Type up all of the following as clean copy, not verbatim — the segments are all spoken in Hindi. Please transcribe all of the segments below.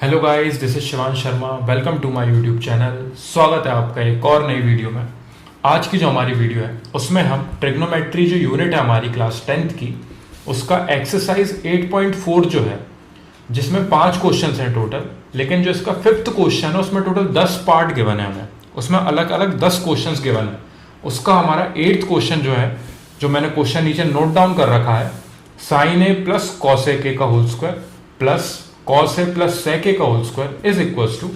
Hello guys, this is Shivan Sharma. Welcome to my YouTube channel. स्वागत है आपका एक और नई वीडियो में। आज की जो हमारी वीडियो है उसमें हम ट्रिग्नोमेट्री जो यूनिट है हमारी क्लास 10th की, उसका एक्सरसाइज 8.4 जो है, जिसमें 5 क्वेश्चन हैं टोटल, लेकिन जो इसका 5th क्वेश्चन है उसमें टोटल 10 पार्ट गिवन है हमें, उसमें अलग अलग 10 क्वेश्चन गिवन है। उसका हमारा 8th क्वेश्चन जो है, जो मैंने क्वेश्चन नीचे नोट डाउन कर रखा है, sine A plus cos A का whole square plus cos A plus sec A का whole square is equal to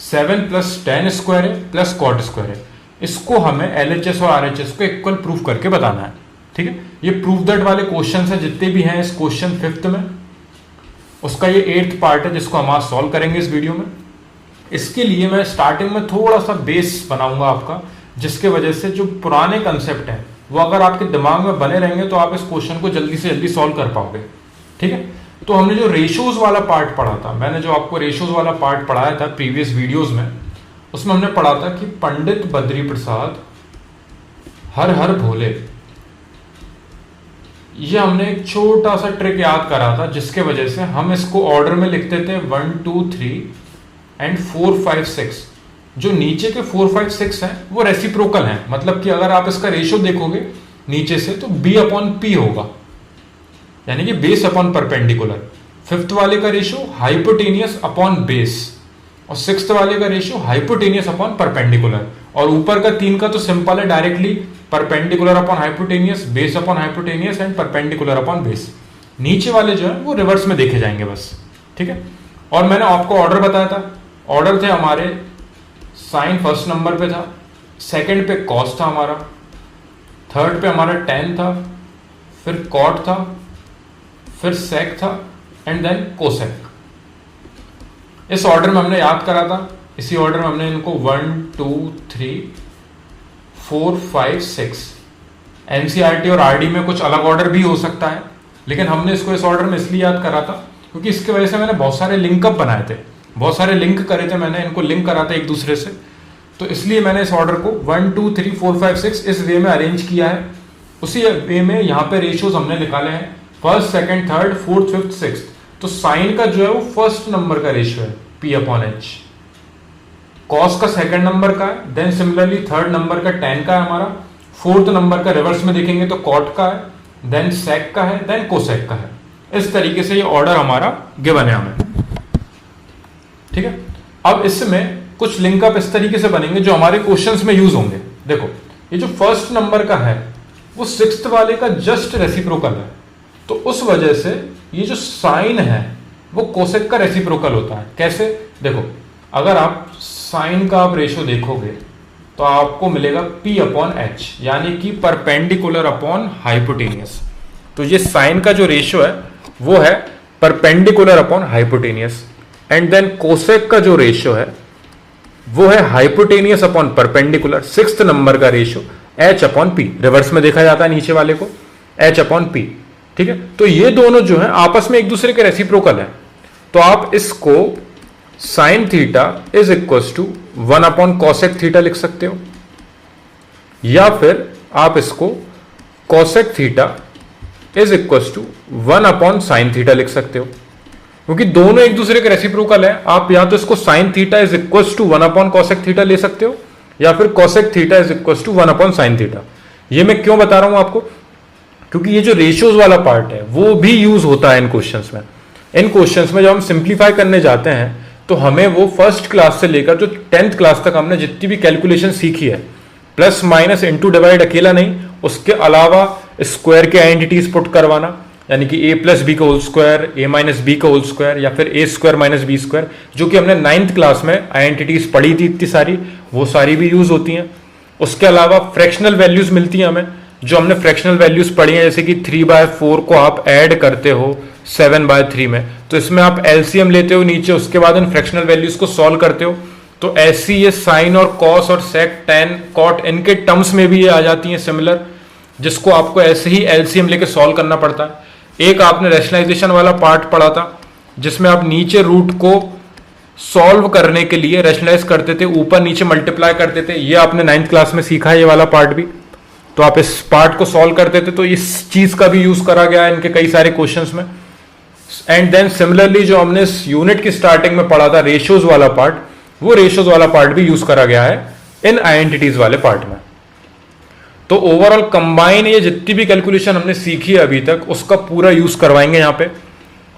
7 plus tan square A plus cot square A. इसको हमें एलएचएस और आरएचएस को इक्वल प्रूफ करके बताना है। ठीक है, ये प्रूफ दैट वाले क्वेश्चन है जितने भी हैं इस क्वेश्चन 5th में, उसका ये 8th पार्ट है जिसको हम आज सॉल्व करेंगे इस वीडियो में। इसके लिए मैं स्टार्टिंग में थोड़ा सा बेस बनाऊंगा आपका, जिसके वजह से जो पुराने कंसेप्ट हैं वो अगर आपके दिमाग में बने रहेंगे तो आप इस क्वेश्चन को जल्दी से जल्दी सॉल्व कर पाओगे। ठीक है, तो हमने जो रेशियोज वाला पार्ट पढ़ा था, मैंने जो आपको रेशियोज वाला पार्ट पढ़ाया था प्रीवियस वीडियोस में, उसमें हमने पढ़ा था कि पंडित बद्री प्रसाद हर हर भोले, ये हमने एक छोटा सा ट्रिक याद करा था जिसके वजह से हम इसको ऑर्डर में लिखते थे 1 2 3 एंड 4 5 6। जो नीचे के 4 5 6 हैं वो रेसिप्रोकल हैं, मतलब कि अगर आप इसका रेशियो देखोगे नीचे से तो b अपॉन p होगा, यानी कि बेस अपॉन परपेंडिकुलर। 5th वाले का रेशियो हाइपोटेनियस अपॉन बेस और 6th वाले का रेशियो हाइपोटेनियस अपॉन परपेंडिकुलर। और ऊपर का 3 का तो सिंपल है, directly perpendicular upon hypotenuse, base upon hypotenuse and perpendicular upon base. नीचे वाले जो है वो रिवर्स में देखे जाएंगे बस। ठीक है, और मैंने आपको ऑर्डर बताया था, ऑर्डर थे हमारे साइन फर्स्ट नंबर पे था, सेकंड पे कॉस था हमारा, थर्ड पे हमारा टेन था, फिर कॉट था, फिर सेक था एंड देन कोसेक। इस ऑर्डर में हमने याद करा था, इसी ऑर्डर में हमने इनको 1 2 3 4 5 6, एनसीईआरटी और आरडी में कुछ अलग ऑर्डर भी हो सकता है, लेकिन हमने इसको इस ऑर्डर में इसलिए याद करा था क्योंकि इसकी वजह से मैंने बहुत सारे लिंकअप बनाए थे, बहुत सारे लिंक करे थे, मैंने इनको लिंक करा था एक दूसरे से, तो इसलिए मैंने इस ऑर्डर को 1 2 3 4 5 6 इस वे में अरेंज किया है। उसी वे में यहाँ पे रेशियोज हमने निकाले हैं, first second third fourth fifth sixth. तो साइन का जो है वो फर्स्ट नंबर का रेशियो है p अपॉन एच, कॉस का सेकंड नंबर का है, देन सिमिलरली थर्ड नंबर का टेन का है हमारा, फोर्थ नंबर का रिवर्स में देखेंगे तो कॉट का है, देन सेक का है, देन कोसेक का है। इस तरीके से ये ऑर्डर हमारा गिवन है हमें। ठीक है, अब इसमें कुछ लिंकअप इस तरीके से बनेंगे जो हमारे क्वेश्चंस में यूज होंगे। देखो, ये जो फर्स्ट नंबर का है वो 6th वाले का जस्ट रेसिप्रोकल है, तो उस वजह से ये जो साइन है वो कोसेक का रेसिप्रोकल होता है। कैसे? देखो, अगर आप साइन का आप रेशियो देखोगे तो आपको मिलेगा p अपॉन एच, यानी कि परपेंडिकुलर अपॉन हाइपोटेनियस। तो ये साइन का जो रेशियो है वो है perpendicular upon hypotenuse, and then cosec का जो रेशियो है वो है hypotenuse upon perpendicular. 6th number का ratio h upon p, reverse में देखा जाता है नीचे वाले को h अपॉन p। ठीक है, तो ये दोनों जो है आपस में एक दूसरे के रेसिप्रोकल है, तो आप इसको sine theta is equal to 1 upon cosec theta लिख सकते हो, या फिर आप इसको cosec theta is equal to 1 upon sine theta लिख सकते हो, क्योंकि दोनों एक दूसरे के रेसिप्रोकल है। आप या तो इसको sine theta is equal to 1 upon cosec theta ले सकते हो, या फिर cosec theta is equal to 1 upon sine theta. ये मैं क्यों बता रहा हूं आपको, क्योंकि ये जो रेशियोज वाला पार्ट है वो भी यूज होता है इन क्वेश्चंस में। इन क्वेश्चंस में जब हम सिंप्लीफाई करने जाते हैं तो हमें वो फर्स्ट क्लास से लेकर जो 10th क्लास तक हमने जितनी भी कैलकुलेशन सीखी है, प्लस माइनस इंटू डिवाइड अकेला नहीं, उसके अलावा स्क्वायर के आइडेंटिटीज पुट करवाना, यानी कि a प्लस बी का whole square, a minus B का होल स्क्वायर, या फिर a square minus B square, जो कि हमने 9th क्लास में आइडेंटिटीज पढ़ी थी इतनी सारी, वो सारी भी यूज होती हैं। उसके अलावा फ्रैक्शनल वैल्यूज मिलती हैं हमें, जो हमने फ्रैक्शनल वैल्यूज पढ़ी हैं, जैसे कि 3/4 को आप ऐड करते हो 7/3 में, तो इसमें आप एलसीएम लेते हो नीचे, उसके बाद इन फ्रैक्शनल वैल्यूज को सॉल्व करते हो, तो ऐसी ये साइन और कॉस और सेक टेन कॉट इनके टर्म्स में भी ये आ जाती हैं सिमिलर, जिसको आपको ऐसे ही एलसीएम लेके सॉल्व करना पड़ता है। एक आपने रैशनलाइजेशन वाला पार्ट पढ़ा था जिसमें आप नीचे रूट को सॉल्व करने के लिए रैशनलाइज करते थे, ऊपर नीचे मल्टीप्लाई करते थे, ये आपने 9th क्लास में सीखा है ये वाला पार्ट भी। तो आप इस पार्ट को सॉल्व करते थे, तो इस चीज का भी यूज करा गया है इनके कई सारे क्वेश्चंस में। एंड देन सिमिलरली जो हमने इस यूनिट की स्टार्टिंग में पढ़ा था रेशियोज वाला पार्ट, वो रेशियोज वाला पार्ट भी यूज करा गया है इन आइडेंटिटीज वाले पार्ट में। तो ओवरऑल कंबाइन ये जितनी भी कैलकुलेशन हमने सीखी है अभी तक उसका पूरा यूज करवाएंगे यहां पे।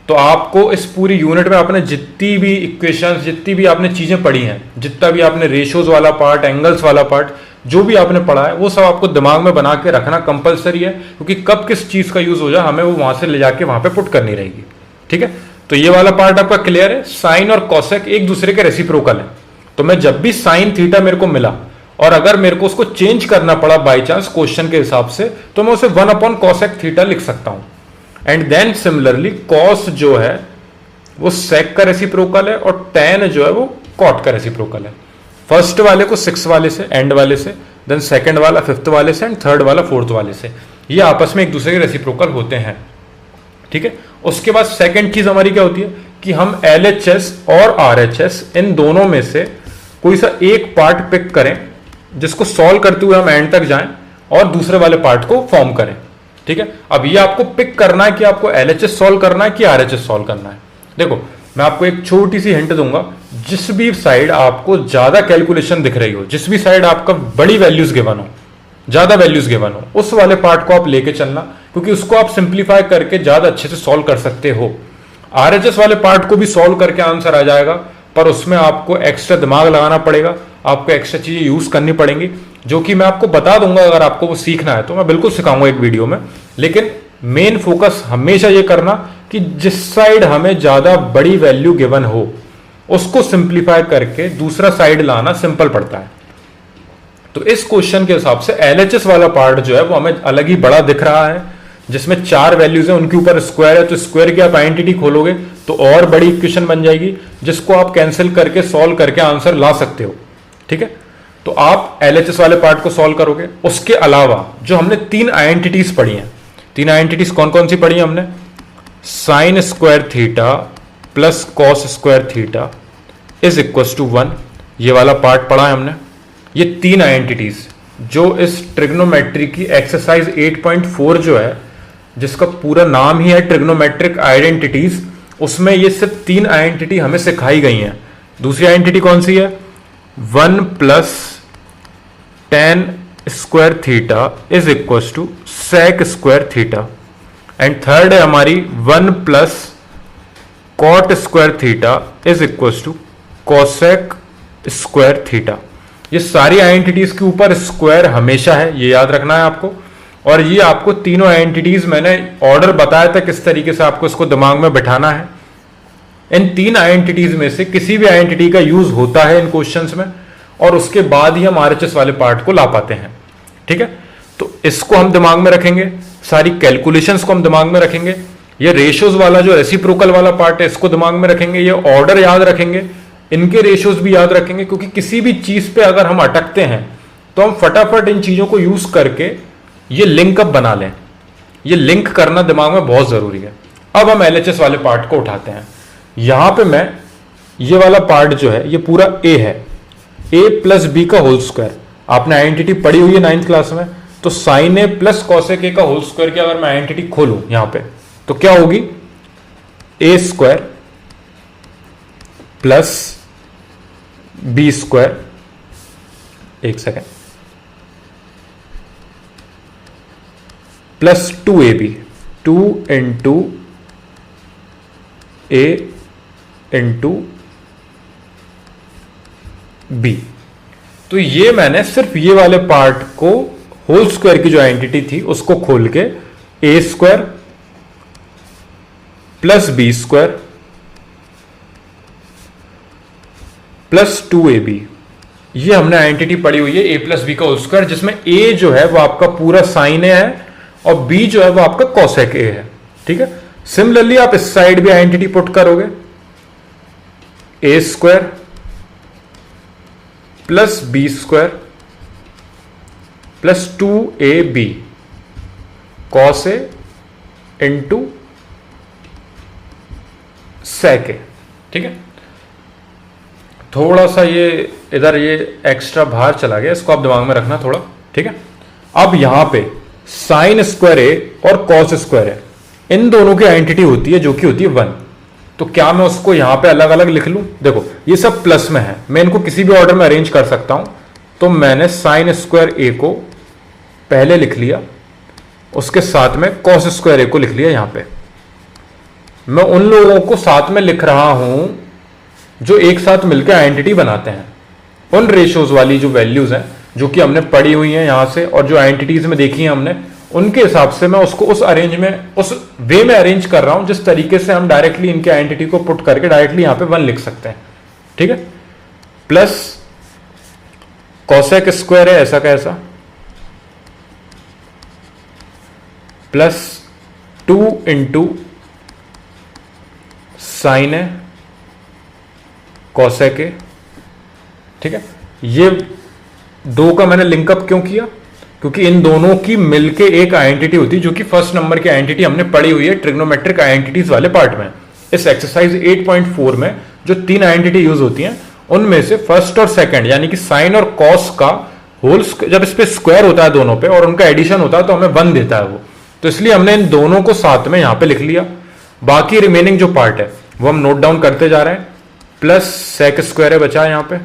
तो आपको इस पूरी यूनिट में आपने जितनी भी इक्वेशंस, जितनी भी आपने चीजें पढ़ी हैं, जितना भी आपने रेशियोज वाला पार्ट, एंगल्स वाला पार्ट, जो भी आपने पढ़ा है वो सब आपको दिमाग में बना के रखना कंपलसरी है, क्योंकि कब किस चीज का यूज हो जाए हमें वो वहां से ले जाके वहां पे पुट करनी रहेगी। ठीक है, तो ये वाला पार्ट आपका क्लियर है। साइन और कॉसेक एक दूसरे के रेसिप्रोकल है, तो मैं जब भी साइन थीटा मेरे को मिला और अगर मेरे को उसको चेंज करना पड़ा बाई चांस क्वेश्चन के हिसाब से, तो मैं उसे 1/cosec थीटा लिख सकता हूं। एंड देन सिमिलरली कॉस जो है वो सेक का रेसिप्रोकल है और टेन जो है वो कॉट का रेसिप्रोकल है। फर्स्ट वाले को 6 वाले से, एंड वाले से, देन सेकंड वाला 5th वाले से, एंड थर्ड वाला 4th वाले से। ये आपस में एक दूसरे के रेसिप्रोकल होते हैं। ठीक है, उसके बाद सेकंड चीज हमारी क्या होती है कि हम LHS और RHS इन दोनों में से कोई सा एक पार्ट पिक करें जिसको सॉल्व करते हुए हम एंड तक जाएं और दूसरे वाले पार्ट को फॉर्म करें। ठीक है, अब ये आपको पिक करना है कि आपको LHS सॉल्व करना है कि RHS सॉल्व करना है। देखो मैं आपको एक छोटी सी हिंट दूंगा, जिस भी साइड आपको ज्यादा कैलकुलेशन दिख रही हो, जिस भी साइड आपका बड़ी वैल्यूज गिवन हो, ज्यादा वैल्यूज गिवन हो, उस वाले पार्ट को आप लेके चलना, क्योंकि उसको आप सिंप्लीफाई करके ज्यादा अच्छे से सॉल्व कर सकते हो। RHS वाले पार्ट को भी सॉल्व करके आंसर आ जाएगा, पर उसमें आपको एक्स्ट्रा दिमाग लगाना पड़ेगा, आपको एक्स्ट्रा चीजें यूज करनी पड़ेंगी, जो कि मैं आपको बता दूंगा। अगर आपको वो सीखना है तो मैं बिल्कुल सिखाऊंगा एक वीडियो में, लेकिन मेन फोकस हमेशा ये करना कि जिस साइड हमें ज्यादा बड़ी वैल्यू गिवन हो उसको सिंप्लीफाई करके दूसरा साइड लाना सिंपल पड़ता है। तो इस क्वेश्चन के हिसाब से LHS वाला पार्ट जो है वो हमें अलग ही बड़ा दिख रहा है, जिसमें 4 वैल्यूज है, उनके ऊपर स्क्वायर है, तो स्क्वायर की आप आइडेंटिटी खोलोगे तो और बड़ी इक्वेशन बन जाएगी, जिसको आप कैंसिल करके सॉल्व करके आंसर ला सकते हो। ठीक है, तो आप LHS वाले पार्ट को सॉल्व करोगे। उसके अलावा जो हमने 3 आइडेंटिटीज पढ़ी हैं, 3 आइडेंटिटीज कौन कौन सी पढ़ी हमने? Sine square theta plus cos square theta is equal to 1, ये वाला पार्ट पढ़ा है हमने। ये 3 आइडेंटिटीज जो इस ट्रिग्नोमेट्री की एक्सरसाइज 8.4 जो है, जिसका पूरा नाम ही है ट्रिग्नोमेट्रिक आइडेंटिटीज, उसमें ये सिर्फ 3 आइडेंटिटी हमें सिखाई गई हैं। दूसरी आइडेंटिटी कौन सी है? 1 plus tan square theta is equal to sec square theta, and third है हमारी 1 plus cot square theta is equal to cosec square theta. ये सारी आइडेंटिटीज के ऊपर स्क्वायर हमेशा है, ये याद रखना है आपको। और ये आपको तीनों आइडेंटिटीज मैंने ऑर्डर बताया था किस तरीके से आपको इसको दिमाग में बिठाना है। इन 3 आइडेंटिटीज में से किसी भी आइडेंटिटी का यूज होता है इन क्वेश्चंस में, और उसके बाद ही हम RHS वाले पार्ट को ला पाते हैं। ठीक है, तो इसको हम दिमाग में रखेंगे, सारी कैलकुलेशंस को हम दिमाग में रखेंगे, ये रेशियोज वाला जो रेसिप्रोकल वाला पार्ट है इसको दिमाग में रखेंगे, ये ऑर्डर याद रखेंगे, इनके रेशियोज भी याद रखेंगे, क्योंकि किसी भी चीज पे अगर हम अटकते हैं तो हम फटाफट इन चीजों को यूज करके ये लिंक अप बना लें। ये लिंक करना दिमाग में बहुत जरूरी है। अब हम LHS वाले पार्ट को उठाते हैं। यहां पे मैं ये वाला पार्ट जो है ये पूरा A है, A प्लस बी का होल स्क्वायर। आपने आइडेंटिटी पढ़ी हुई है 9th क्लास में, तो sine A plus cosec A का होल स्क्वायर की अगर मैं आइडेंटिटी खोलूं यहां पे, तो क्या होगी? A square plus B square, एक second, plus 2AB, 2 into A into B। तो ये मैंने सिर्फ ये वाले पार्ट को होल स्क्वायर की जो आइडेंटिटी थी उसको खोल के A square plus B square plus 2AB, ये हमने आइडेंटिटी पढ़ी हुई है A प्लस बी का होल स्क्वायर, जिसमें A जो है वो आपका पूरा साइन A है और B जो है वो आपका कॉसेक A है। ठीक है, सिमिलरली आप इस साइड भी आइडेंटिटी पुट करोगे, A square plus B square plus 2AB cos A into sec A। ठीक है, थोड़ा सा ये इधर ये एक्स्ट्रा बाहर चला गया, इसको आप दिमाग में रखना थोड़ा। ठीक है, अब यहां पे साइन स्क्वायर A और कॉस स्क्वायर है, इन दोनों की आइडेंटिटी होती है जो कि होती है 1। तो क्या मैं उसको यहां पे अलग अलग लिख लूं? देखो ये सब प्लस में है, मैं इनको किसी भी ऑर्डर में अरेंज कर सकता हूं। तो मैंने साइन स्क्वायर ए को पहले लिख लिया, उसके साथ में कॉस स्क्वायर ए को लिख लिया। यहां पे मैं उन लोगों को साथ में लिख रहा हूं जो एक साथ मिलकर आइडेंटिटी बनाते हैं। उन रेशियोज वाली जो वैल्यूज हैं जो कि हमने पढ़ी हुई हैं यहां से, और जो आइडेंटिटीज में देखी है हमने, उनके हिसाब से मैं उसको उस अरेंज में, उस वे में अरेंज कर रहा हूं जिस तरीके से हम डायरेक्टली इनके आइडेंटिटी को पुट करके डायरेक्टली यहां पे 1 लिख सकते हैं। ठीक है, प्लस कॉसेक स्क्वायर है ऐसा का ऐसा, प्लस 2 इंटू साइन है कॉसेक ए। ठीक है, ये दो का मैंने लिंकअप क्यों किया? क्योंकि इन दोनों की मिलके एक आइडेंटिटी होती है जो कि फर्स्ट नंबर की आइडेंटिटी हमने पढ़ी हुई है ट्रिग्नोमेट्रिक आइडेंटिटीज वाले पार्ट में। इस एक्सरसाइज 8.4 में जो 3 आइडेंटिटी यूज होती हैं उनमें से फर्स्ट और सेकंड यानी कि साइन और कॉस का होल जब इस पे स्क्वायर होता है दोनों पे और उनका एडिशन होता है तो हमें 1 देता है वो। तो इसलिए हमने इन दोनों को साथ में यहां पे लिख लिया। बाकी रिमेनिंग जो पार्ट है वो हम नोट डाउन करते जा रहे हैं। प्लस सेक स्क्वायर है बचा यहां पे,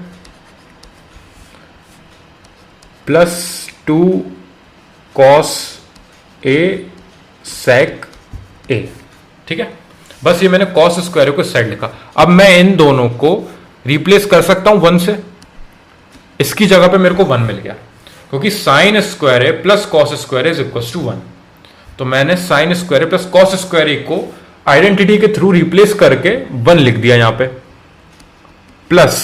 प्लस 2 कॉस ए सेक ए। ठीक है, बस ये मैंने कॉस स्क्वायर को साइड लिखा। अब मैं इन दोनों को रिप्लेस कर सकता हूं 1 से। इसकी जगह पे मेरे को 1 मिल गया क्योंकि sine square A plus cos square is equal to 1। तो मैंने sine square plus cos square A को आइडेंटिटी के थ्रू रिप्लेस करके 1 लिख दिया यहां पे। प्लस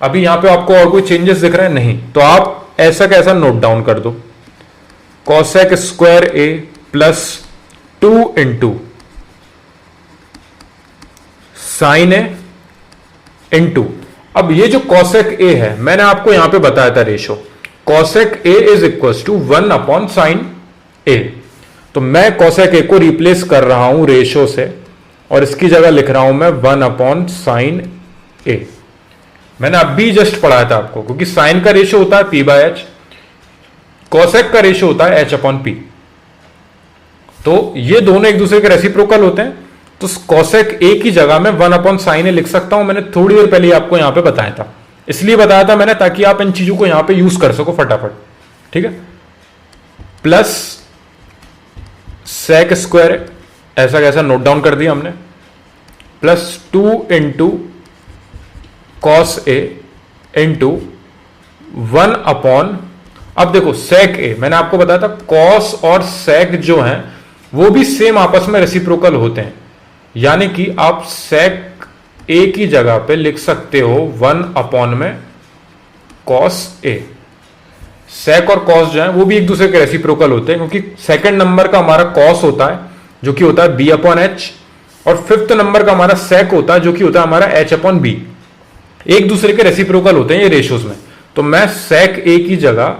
अभी यहां पे आपको और कोई चेंजेस दिख रहे हैं? नहीं। तो आप ऐसा कैसा नोट डाउन कर दो, cosec square A plus 2 into sine A into, अब ये जो कॉसेक ए है मैंने आपको यहां पे बताया था ratio, cosec A is equal to 1 upon sine A. तो मैं कॉसेक ए को रिप्लेस कर रहा हूं रेशो से और इसकी जगह लिख रहा हूं मैं 1 अपॉन साइन ए। मैंने अभी जस्ट पढ़ाया था आपको, क्योंकि साइन का रेशो होता है पी बाय एच, कॉसेक का रेशो होता है एच अपॉन पी। तो ये दोनों एक दूसरे के रेसिप्रोकल होते हैं। तो कॉसेक ए की जगह में 1 अपॉन साइन ए लिख सकता हूं। मैंने थोड़ी देर पहले आपको यहां पे बताया था, इसलिए बताया था मैंने ताकि आप इन चीजों को यहां पे यूज कर सको फटाफट। ठीक है, प्लस सेक स्क्वायर ऐसा कैसा नोट डाउन कर दिया हमने, plus 2 into cos A into 1 upon, अब देखो सेक ए मैंने आपको बताया था कॉस और सेक जो हैं वो भी सेम आपस में रेसिप्रोकल होते हैं, यानी कि आप सेक ए की जगह पे लिख सकते हो 1 अपॉन में कॉस ए। सेक और कॉस जो है वो भी एक दूसरे के रेसिप्रोकल होते हैं, क्योंकि सेकंड नंबर का हमारा कॉस होता है जो कि होता है बी अपॉन एच, और 5th नंबर का हमारा सेक होता है जो कि होता है हमारा एच अपॉन बी। एक दूसरे के रेसिप्रोकल होते हैं ये रेशियोज में। तो मैं सेक ए की जगह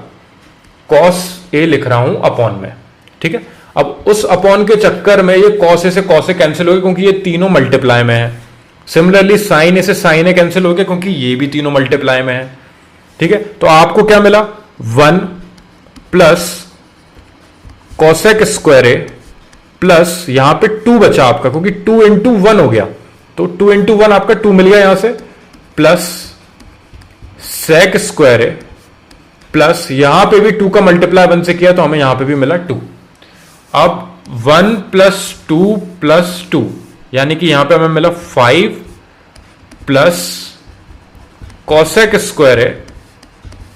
कॉस ए लिख रहा हूं अपॉन में। ठीक है, अब उस अपॉन के चक्कर में ये कॉस ए से कॉस ए कैंसिल हो गए क्योंकि ये तीनों मल्टीप्लाई में है। सिमिलरली साइन ए से साइन ए कैंसिल हो गए क्योंकि ये भी तीनों मल्टीप्लाई में है। ठीक है, तो आपको क्या मिला 1 plus cosec square A plus यहां पे 2 बचा आपका, क्योंकि 2 इंटू 1 हो गया, तो 2 इंटू 1 आपका 2 मिल गया यहां से, plus sec square A plus यहां पे भी 2 का मल्टीप्लाई 1 से किया तो हमें यहां पे भी मिला 2। अब 1 प्लस 2 प्लस 2 यानी कि यहां पे हमें मिला 5 plus cosec square A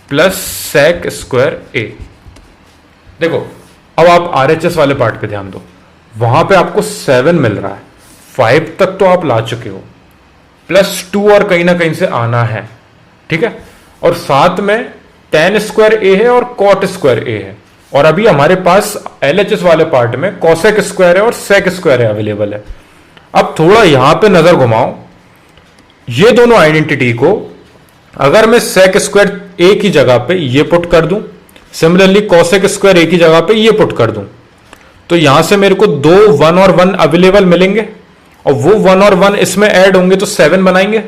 plus sec square ए। देखो अब आप आरएचएस वाले पार्ट पे ध्यान दो, वहां पे आपको 7 मिल रहा है, 5 तक तो आप ला चुके हो, प्लस 2 और कहीं ना कहीं से आना है। ठीक है, और साथ में tan स्क्वायर ए है और कॉट स्क्वायर ए है, और अभी हमारे पास एलएचएस वाले पार्ट में कॉसेक स्क्वायर है और सेक स्क्वायर है अवेलेबल है। अब थोड़ा यहां पे नजर घुमाओ, ये दोनों आइडेंटिटी को अगर मैं सेक स्क्वायर ए की जगह पे ये पुट कर दूं, सिमिलरली कॉसेक स्क्वायर ए की जगह पे ये पुट कर दूं, तो यहां से मेरे को 2 1 और 1 अवेलेबल मिलेंगे, और वो 1 और 1 इसमें ऐड होंगे तो 7 बनाएंगे।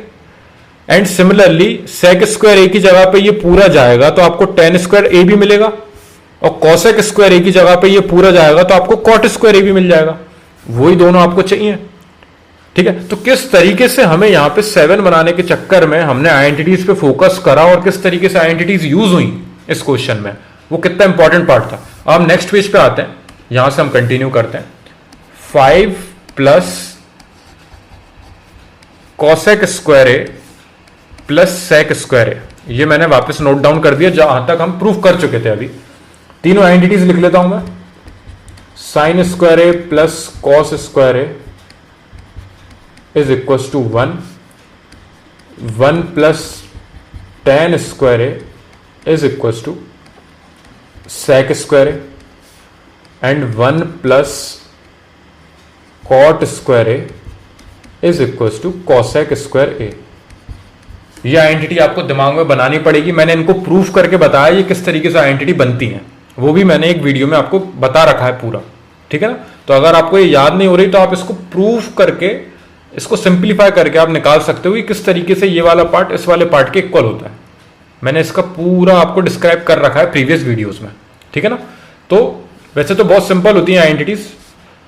एंड सिमिलरली सेक स्क्वायर ए की जगह पे ये पूरा जाएगा तो आपको tan स्क्वायर ए भी मिलेगा, और कॉसेक स्क्वायर ए की जगह पे ये पूरा जाएगा तो आपको कॉट स्क्वायर ए भी मिल जाएगा, वही दोनों आपको चाहिए। ठीक है, तो किस तरीके से हमें यहां पे 7 बनाने के चक्कर में हमने आइडेंटिटीज पे फोकस करा और किस तरीके से आइडेंटिटीज यूज हुई इस क्वेश्चन में, वो कितना इंपॉर्टेंट पार्ट था। अब नेक्स्ट पेज पे आते हैं, यहां से हम कंटिन्यू करते हैं। 5 plus cosec square A plus sec square A, ये मैंने वापस नोट डाउन कर दिया जहां तक हम प्रूफ कर चुके थे। अभी तीनों आइडेंटिटीज लिख लेता हूं मैं। Sine square A plus cos square A is equal to 1, 1 plus tan square A is equal to sec square A and 1 plus cot square A is equal to cosec square A. ये आइडेंटिटी आपको दिमाग में बनानी पड़ेगी। मैंने इनको प्रूफ करके बताया ये किस तरीके से आइडेंटिटी बनती है, वो भी मैंने एक वीडियो में आपको बता रखा है पूरा। ठीक है ना, तो अगर आपको ये याद नहीं हो रही तो आप इसको प्रूफ करके, इसको सिंप्लीफाई करके आप निकाल सकते हो कि किस तरीके से ये वाला पार्ट इस वाले पार्ट के इक्वल होता है। मैंने इसका पूरा आपको डिस्क्राइब कर रखा है प्रीवियस वीडियोस में। ठीक है ना, तो वैसे तो बहुत सिंपल होती है आइडेंटिटीज,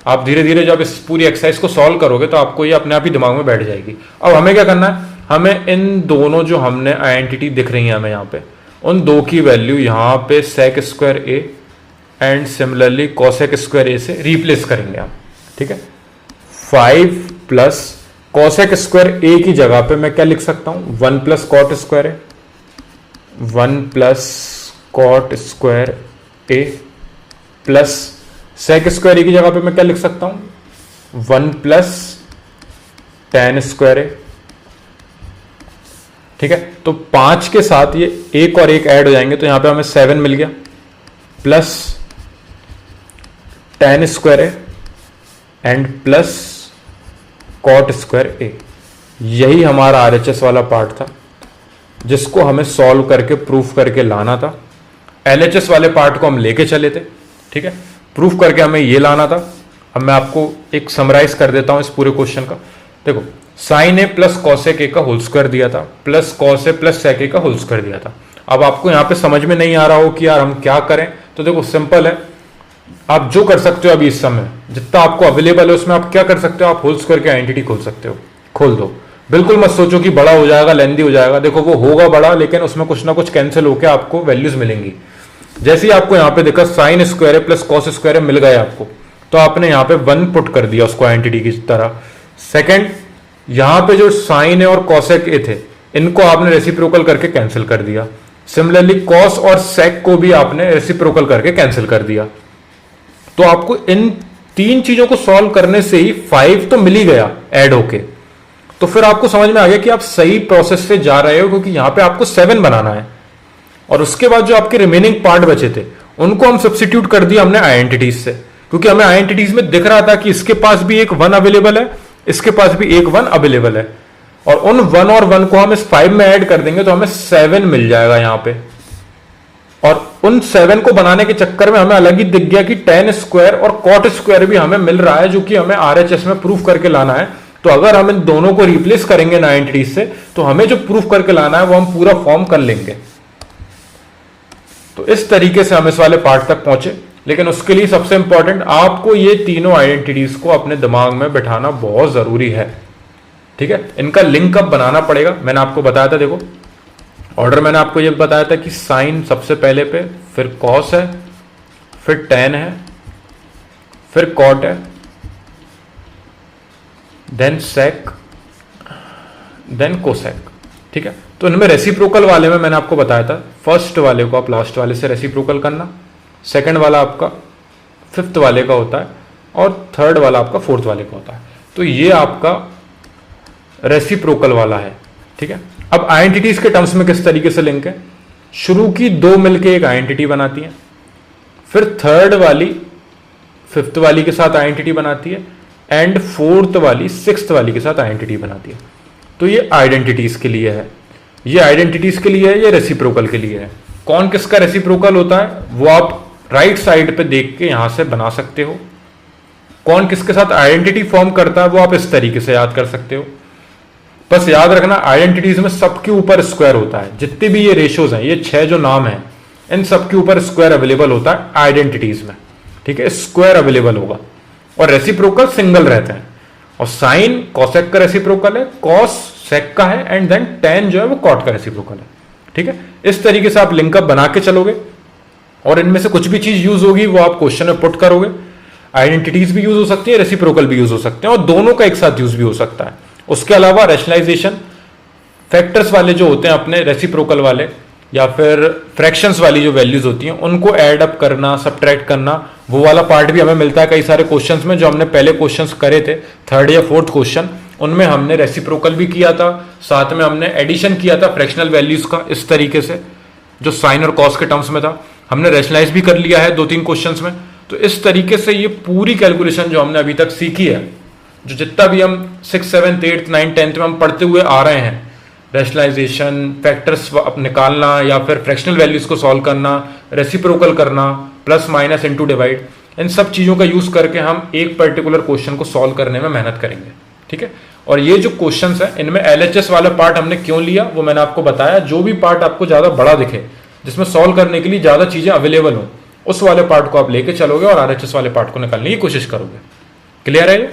आप धीरे धीरे जब इस पूरी एक्सरसाइज को सॉल्व करोगे तो आपको ये अपने आप ही दिमाग में बैठ जाएगी। अब हमें क्या करना है, हमें इन दोनों जो हमने आइडेंटिटी दिख रही है हमें यहाँ पे, उन दो की वैल्यू यहाँ पे sec square A and similarly cosec square A से रिप्लेस करेंगे आप। ठीक है, 5 प्लस कॉसेक स्क्वायर ए की जगह पे मैं क्या लिख सकता हूं, 1 plus cot square A, 1 plus cot square A plus sec square ए की जगह पे मैं क्या लिख सकता हूं, 1 प्लस टेन स्क्वायर ए। ठीक है, तो 5 के साथ ये एक और एक ऐड हो जाएंगे तो यहां पे हमें 7 मिल गया, plus tan square A and plus cot square A. यही हमारा आरएचएस वाला पार्ट था जिसको हमें सॉल्व करके प्रूफ करके लाना था। एलएचएस वाले पार्ट को हम लेके चले थे। ठीक है, प्रूफ करके हमें ये लाना था। अब मैं आपको एक समराइज कर देता हूं इस पूरे क्वेश्चन का। देखो, sine A plus cosec A का होल स्क्वायर दिया था, plus cos A plus sec A का होल स्क्वायर दिया था। अब आपको यहां पे समझ में नहीं आ रहा हो कि यार हम क्या करें, तो देखो सिंपल है, आप जो कर सकते हो अभी इस समय जितना आपको अवेलेबल है उसमें आप क्या कर सकते हो, आप होल स्क्वायर की आइडेंटिटी खोल सकते हो, खोल दो। बिल्कुल मत सोचो कि बड़ा हो जाएगा, लेंदी हो जाएगा। देखो वो होगा बड़ा, लेकिन उसमें कुछ ना कुछ कैंसिल होकर आपको वैल्यूज मिलेंगी। जैसे ही आपको यहाँ पे देखा साइन स्क्वायर है प्लस कॉस स्क्वायर है मिल गया आपको, तो आपने यहाँ पे 1 पुट कर दिया उसको आइडेंटिटी की तरह। सेकंड, यहाँ पे जो साइन है और कॉसेक ए थे इनको आपने रेसिप्रोकल करके कैंसिल कर दिया। सिमिलरली कॉस और सेक को भी आपने रेसिप्रोकल करके कैंसिल कर दिया। तो आपको इन 3 चीजों को सॉल्व करने से ही 5 तो मिल ही गया ऐड होके। तो फिर आपको समझ में आ गया कि आप सही प्रोसेस से जा रहे हो, क्योंकि यहां पे आपको 7 बनाना है और उसके बाद जो आपके रिमेनिंग पार्ट बचे थे उनको हम सब्स्टिट्यूट कर दिया हमने आइडेंटिटीज से, क्योंकि हमें आइडेंटिटीज में दिख रहा था कि इसके पास भी एक 1 अवेलेबल है, इसके पास भी एक 1 अवेलेबल है, और उन 1 और 1 को हम इस 5 में ऐड कर देंगे तो हमें 7 मिल जाएगा यहां पे। और उन 7 को बनाने के चक्कर में हमें अलग ही दिख गया कि टेन स्क्वायर और कॉट स्क्वायर भी हमें मिल रहा है, जो कि हमें आरएचएस में प्रूफ करके लाना है। तो अगर हम इन दोनों को रिप्लेस करेंगे ना आइडेंटिटीज से, तो हमें जो प्रूफ करके लाना है वो हम पूरा फॉर्म कर लेंगे। तो इस तरीके से हम इस वाले पार्ट तक पहुंचे, लेकिन उसके लिए सबसे इंपॉर्टेंट आपको ये तीनों आइडेंटिटीज को अपने दिमाग में बैठाना बहुत जरूरी है। ठीक है, इनका लिंक अप बनाना पड़ेगा। मैंने आपको बताया था, देखो ऑर्डर मैंने आपको ये बताया था कि साइन सबसे पहले पे, फिर कॉस है, फिर टेन है, फिर कॉट है, देन सेक, देन कोसेक। ठीक है, तो इनमें रेसिप्रोकल वाले में मैंने आपको बताया था फर्स्ट वाले को आप लास्ट वाले से रेसिप्रोकल करना, सेकंड वाला आपका फिफ्थ वाले का होता है, और थर्ड वाला आपका फोर्थ वाले का होता है। तो ये आपका रेसिप्रोकल वाला है। ठीक है, अब आइडेंटिटीज के टर्म्स में किस तरीके से लिंक है, शुरू की 2 मिलके एक आइडेंटिटी बनाती है, फिर थर्ड वाली फिफ्थ वाली के साथ आइडेंटिटी बनाती है, एंड फोर्थ वाली सिक्स्थ वाली के साथ आइडेंटिटी बनाती है। तो ये आइडेंटिटीज के लिए है, ये आइडेंटिटीज के लिए है, ये रेसिप्रोकल के लिए है। कौन किसका रेसिप्रोकल होता है वो आप राइट साइड पे देख के यहां से बना सकते हो। कौन किसके साथ आइडेंटिटी फॉर्म करता है वो आप इस तरीके से याद कर सकते हो। बस याद रखना आइडेंटिटीज में सबके ऊपर स्क्वायर होता है। जितने भी ये रेशियोज हैं, ये 6 जो नाम हैं, इन सब के ऊपर स्क्वायर अवेलेबल होता है आइडेंटिटीज में, ठीक है, स्क्वायर अवेलेबल होगा और रेसिप्रोकल सिंगल रहते हैं। और साइन कॉसेक का रेसिप्रोकल है, कॉस सेक का है, एंड देन टेन जो है वो कॉट का रेसिप्रोकल है, ठीक है। इस तरीके से आप लिंकअप बना के चलोगे और इनमें से कुछ भी चीज यूज होगी वो आप क्वेश्चन में पुट करोगे। आइडेंटिटीज भी यूज हो सकती है, रेसिप्रोकल भी यूज हो सकते हैं और दोनों का एक साथ यूज भी हो सकता है। उसके अलावा रैशनलाइजेशन, फैक्टर्स वाले जो होते हैं अपने रेसिप्रोकल वाले या फिर फ्रैक्शंस वाली जो वैल्यूज होती हैं उनको ऐड अप करना, सब्ट्रैक्ट करना, वो वाला पार्ट भी हमें मिलता है कई सारे क्वेश्चंस में। जो हमने पहले क्वेश्चंस करे थे, थर्ड या फोर्थ क्वेश्चन, उनमें हमने रेसिप्रोकल भी किया था, साथ में हमने एडिशन किया था फ्रैक्शनल वैल्यूज का इस तरीके से जो साइन और कॉस के टर्म्स में था। हमने रैशनलाइज भी कर लिया है 2-3 क्वेश्चंस में। तो इस तरीके से ये पूरी कैलकुलेशन जो हमने अभी तक सीखी है, जो जितना भी हम 6, 7, 8, 9, 10 में हम पढ़ते हुए आ रहे हैं, रैशनलाइजेशन, फैक्टर्स निकालना या फिर फ्रैक्शनल वैल्यूज को सॉल्व करना, रेसिप्रोकल करना, प्लस माइनस इनटू डिवाइड, इन सब चीजों का यूज करके हम एक पर्टिकुलर क्वेश्चन को सॉल्व करने में मेहनत करेंगे, ठीक है। और ये जो क्वेश्चंस है इनमें एलएचएस वाला पार्ट हमने क्यों लिया वो मैंने आपको बताया। जो भी पार्ट आपको ज्यादा बड़ा दिखे, जिसमें सॉल्व करने के लिए ज्यादा चीजें अवेलेबल हो, उस वाले पार्ट को आप लेके चलोगे और आरएचएस वाले पार्ट को निकालने की कोशिश करोगे। क्लियर है ये?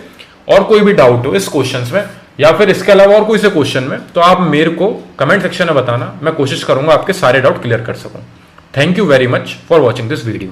और कोई भी डाउट हो इस क्वेश्चन में या फिर इसके अलावा और कोई से क्वेश्चन में, तो आप मेरे को कमेंट सेक्शन में बताना, मैं कोशिश करूंगा आपके सारे डाउट क्लियर कर सकूं। Thank you very much for watching this video.